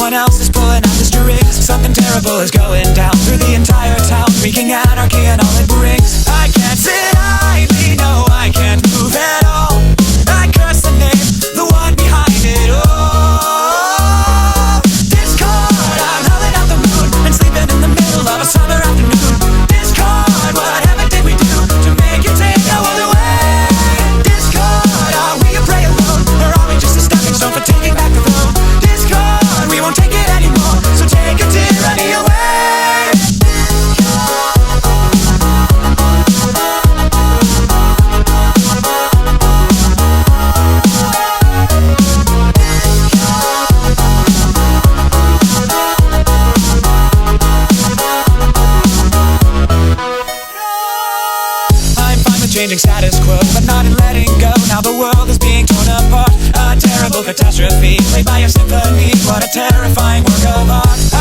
Everyone else is pulling out the strings. Something terrible is going down through the entire town, wreaking anarchy and all it brings. I can't sit idly, no, I can't move at all. I curse the name, the one behind it all. Discord, I'm howling out the moon and sleeping in the middle of a summer afternoon. Discord, whatever did we do to make you take no other way? Discord, are we a prey alone, or are we just a stepping stone for taking back the throne? Discord, we won't take it anymore, so take a tyranny away. Changing status quo, but not in letting go. Now the world is being torn apart. A terrible catastrophe, played by a symphony. What a terrifying work of art.